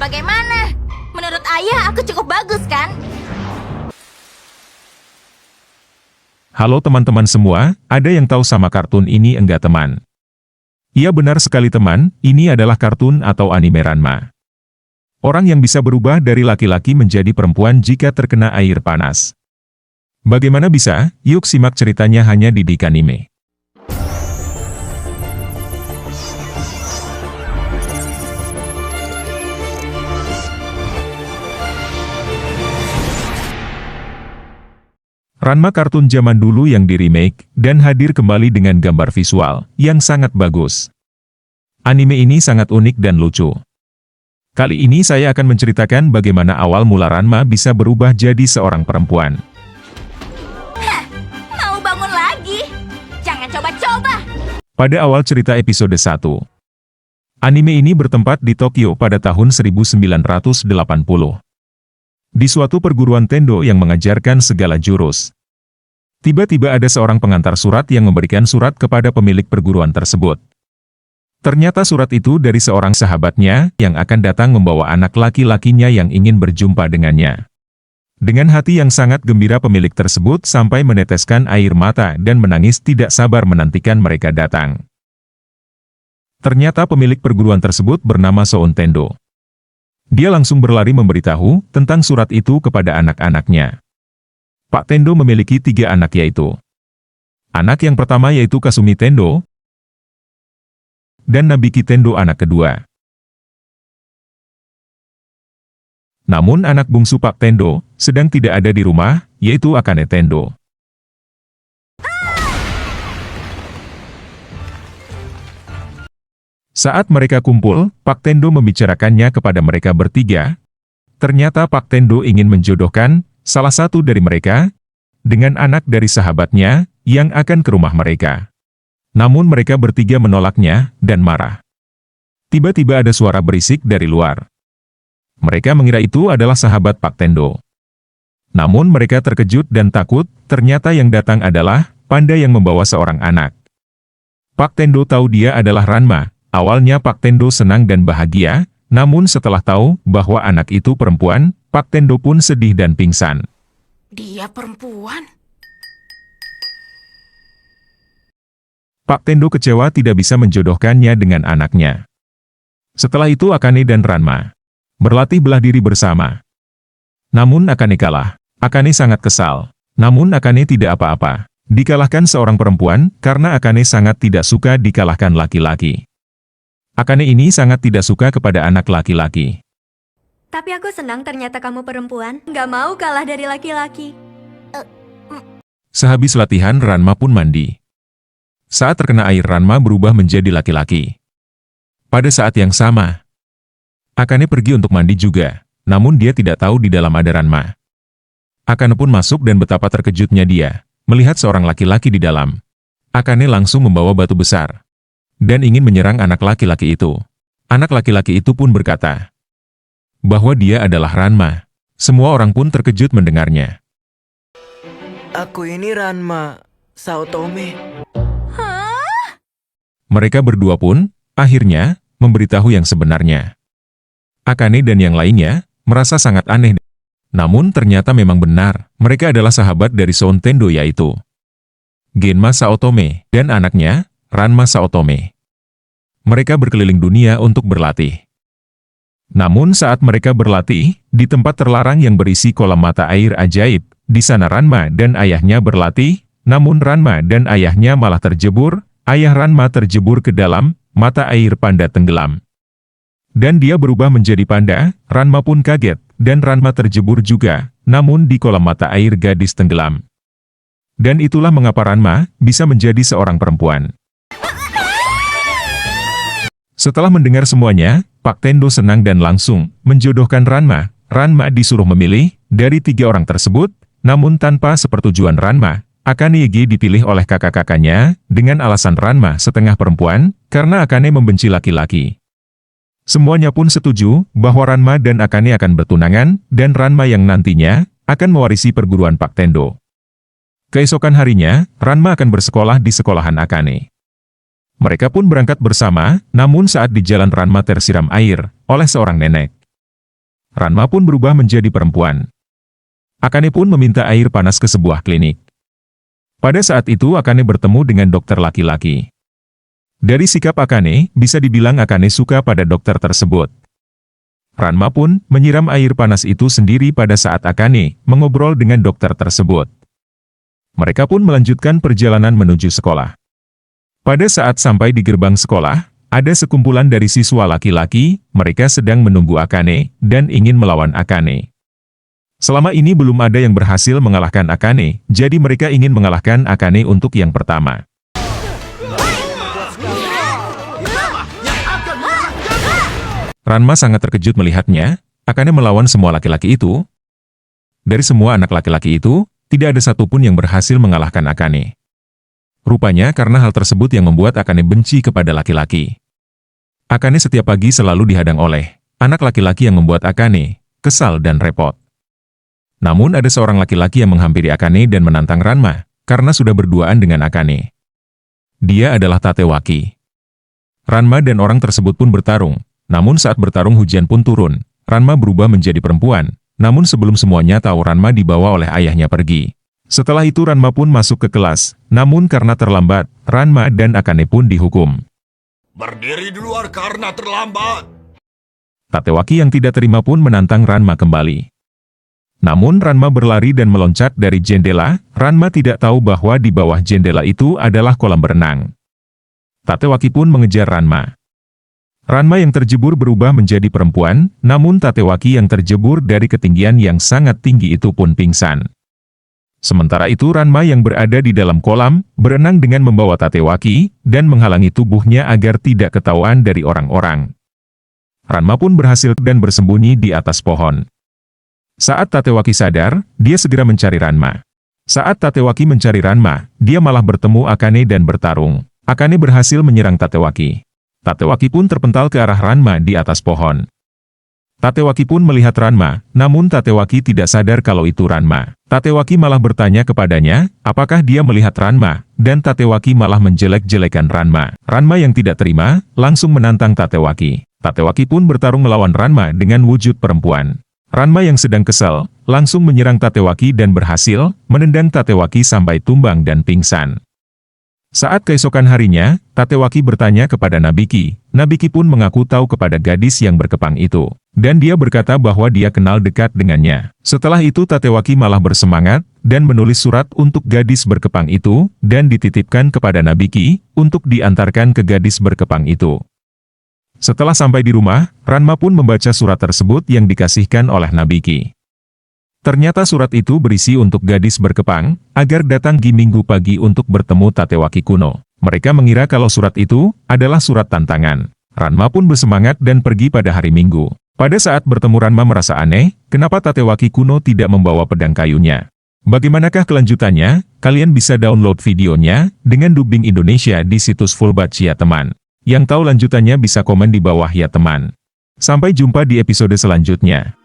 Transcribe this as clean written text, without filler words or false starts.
Bagaimana? Menurut ayah aku cukup bagus kan? Halo teman-teman semua, ada yang tahu sama kartun ini enggak teman? Iya benar sekali teman, ini adalah kartun atau anime Ranma. Orang yang bisa berubah dari laki-laki menjadi perempuan jika terkena air panas. Bagaimana bisa? Yuk simak ceritanya hanya di Dik Anime. Ranma kartun zaman dulu yang di-remake dan hadir kembali dengan gambar visual yang sangat bagus. Anime ini sangat unik dan lucu. Kali ini saya akan menceritakan bagaimana awal mula Ranma bisa berubah jadi seorang perempuan. Hah, mau bangun lagi? Jangan coba-coba. Pada awal cerita episode 1, anime ini bertempat di Tokyo pada tahun 1980. Di suatu perguruan Tendo yang mengajarkan segala jurus. Tiba-tiba ada seorang pengantar surat yang memberikan surat kepada pemilik perguruan tersebut. Ternyata surat itu dari seorang sahabatnya yang akan datang membawa anak laki-lakinya yang ingin berjumpa dengannya. Dengan hati yang sangat gembira pemilik tersebut sampai meneteskan air mata dan menangis tidak sabar menantikan mereka datang. Ternyata pemilik perguruan tersebut bernama Soun Tendo. Dia langsung berlari memberitahu tentang surat itu kepada anak-anaknya. Pak Tendo memiliki 3 anak yaitu. Anak yang pertama yaitu Kasumi Tendo, dan Nabiki Tendo anak kedua. Namun anak bungsu Pak Tendo sedang tidak ada di rumah, yaitu Akane Tendo. Saat mereka kumpul, Pak Tendo membicarakannya kepada mereka bertiga. Ternyata Pak Tendo ingin menjodohkan salah satu dari mereka dengan anak dari sahabatnya yang akan ke rumah mereka. Namun mereka bertiga menolaknya dan marah. Tiba-tiba ada suara berisik dari luar. Mereka mengira itu adalah sahabat Pak Tendo. Namun mereka terkejut dan takut, ternyata yang datang adalah panda yang membawa seorang anak. Pak Tendo tahu dia adalah Ranma. Awalnya Pak Tendo senang dan bahagia, namun setelah tahu bahwa anak itu perempuan, Pak Tendo pun sedih dan pingsan. Dia perempuan? Pak Tendo kecewa tidak bisa menjodohkannya dengan anaknya. Setelah itu Akane dan Ranma berlatih belah diri bersama. Namun Akane kalah. Akane sangat kesal. Namun Akane tidak apa-apa. Dikalahkan seorang perempuan karena Akane sangat tidak suka dikalahkan laki-laki. Akane ini sangat tidak suka kepada anak laki-laki. Tapi aku senang ternyata kamu perempuan. Nggak mau kalah dari laki-laki. Sehabis latihan Ranma pun mandi. Saat terkena air Ranma berubah menjadi laki-laki. Pada saat yang sama, Akane pergi untuk mandi juga. Namun dia tidak tahu di dalam ada Ranma. Akane pun masuk dan betapa terkejutnya dia melihat seorang laki-laki di dalam. Akane langsung membawa batu besar dan ingin menyerang anak laki-laki itu. Anak laki-laki itu pun berkata bahwa dia adalah Ranma. Semua orang pun terkejut mendengarnya. Aku ini Ranma Saotome. Hah? Mereka berdua pun akhirnya memberitahu yang sebenarnya. Akane dan yang lainnya merasa sangat aneh. Namun ternyata memang benar, mereka adalah sahabat dari Soun Tendo yaitu Genma Saotome dan anaknya Ranma Saotome. Mereka berkeliling dunia untuk berlatih. Namun saat mereka berlatih, di tempat terlarang yang berisi kolam mata air ajaib, di sana Ranma dan ayahnya berlatih, namun Ranma dan ayahnya malah terjebur, ayah Ranma terjebur ke dalam mata air panda tenggelam. Dan dia berubah menjadi panda, Ranma pun kaget, dan Ranma terjebur juga, namun di kolam mata air gadis tenggelam. Dan itulah mengapa Ranma bisa menjadi seorang perempuan. Setelah mendengar semuanya, Pak Tendo senang dan langsung menjodohkan Ranma. Ranma disuruh memilih dari 3 orang tersebut, namun tanpa sepertujuan Ranma. Akane dipilih oleh kakak-kakaknya dengan alasan Ranma setengah perempuan, karena Akane membenci laki-laki. Semuanya pun setuju bahwa Ranma dan Akane akan bertunangan, dan Ranma yang nantinya akan mewarisi perguruan Pak Tendo. Keesokan harinya, Ranma akan bersekolah di sekolahan Akane. Mereka pun berangkat bersama, namun saat di jalan Ranma tersiram air oleh seorang nenek. Ranma pun berubah menjadi perempuan. Akane pun meminta air panas ke sebuah klinik. Pada saat itu Akane bertemu dengan dokter laki-laki. Dari sikap Akane, bisa dibilang Akane suka pada dokter tersebut. Ranma pun menyiram air panas itu sendiri pada saat Akane mengobrol dengan dokter tersebut. Mereka pun melanjutkan perjalanan menuju sekolah. Pada saat sampai di gerbang sekolah, ada sekumpulan dari siswa laki-laki, mereka sedang menunggu Akane dan ingin melawan Akane. Selama ini belum ada yang berhasil mengalahkan Akane, jadi mereka ingin mengalahkan Akane untuk yang pertama. Ranma sangat terkejut melihatnya, Akane melawan semua laki-laki itu. Dari semua anak laki-laki itu, tidak ada satupun yang berhasil mengalahkan Akane. Rupanya karena hal tersebut yang membuat Akane benci kepada laki-laki. Akane setiap pagi selalu dihadang oleh anak laki-laki yang membuat Akane kesal dan repot. Namun ada seorang laki-laki yang menghampiri Akane dan menantang Ranma, karena sudah berduaan dengan Akane. Dia adalah Tatewaki. Ranma dan orang tersebut pun bertarung, namun saat bertarung hujan pun turun, Ranma berubah menjadi perempuan, namun sebelum semuanya tahu Ranma dibawa oleh ayahnya pergi. Setelah itu Ranma pun masuk ke kelas, namun karena terlambat, Ranma dan Akane pun dihukum. Berdiri di luar karena terlambat. Tatewaki yang tidak terima pun menantang Ranma kembali. Namun Ranma berlari dan meloncat dari jendela, Ranma tidak tahu bahwa di bawah jendela itu adalah kolam berenang. Tatewaki pun mengejar Ranma. Ranma yang terjebur berubah menjadi perempuan, namun Tatewaki yang terjebur dari ketinggian yang sangat tinggi itu pun pingsan. Sementara itu Ranma yang berada di dalam kolam, berenang dengan membawa Tatewaki, dan menghalangi tubuhnya agar tidak ketahuan dari orang-orang. Ranma pun berhasil dan bersembunyi di atas pohon. Saat Tatewaki sadar, dia segera mencari Ranma. Saat Tatewaki mencari Ranma, dia malah bertemu Akane dan bertarung. Akane berhasil menyerang Tatewaki. Tatewaki pun terpental ke arah Ranma di atas pohon. Tatewaki pun melihat Ranma, namun Tatewaki tidak sadar kalau itu Ranma. Tatewaki malah bertanya kepadanya, apakah dia melihat Ranma, dan Tatewaki malah menjelek-jelekan Ranma. Ranma yang tidak terima, langsung menantang Tatewaki. Tatewaki pun bertarung melawan Ranma dengan wujud perempuan. Ranma yang sedang kesal, langsung menyerang Tatewaki dan berhasil menendang Tatewaki sampai tumbang dan pingsan. Saat keesokan harinya, Tatewaki bertanya kepada Nabiki. Nabiki pun mengaku tahu kepada gadis yang berkepang itu. Dan dia berkata bahwa dia kenal dekat dengannya. Setelah itu Tatewaki malah bersemangat, dan menulis surat untuk gadis berkepang itu, dan dititipkan kepada Nabiki, untuk diantarkan ke gadis berkepang itu. Setelah sampai di rumah, Ranma pun membaca surat tersebut yang dikasihkan oleh Nabiki. Ternyata surat itu berisi untuk gadis berkepang, agar datang di minggu pagi untuk bertemu Tatewaki kuno. Mereka mengira kalau surat itu adalah surat tantangan. Ranma pun bersemangat dan pergi pada hari Minggu. Pada saat bertemu Ranma merasa aneh, kenapa Tatewaki kuno tidak membawa pedang kayunya. Bagaimanakah kelanjutannya? Kalian bisa download videonya dengan dubbing Indonesia di situs Fullbatch ya teman. Yang tahu lanjutannya bisa komen di bawah ya teman. Sampai jumpa di episode selanjutnya.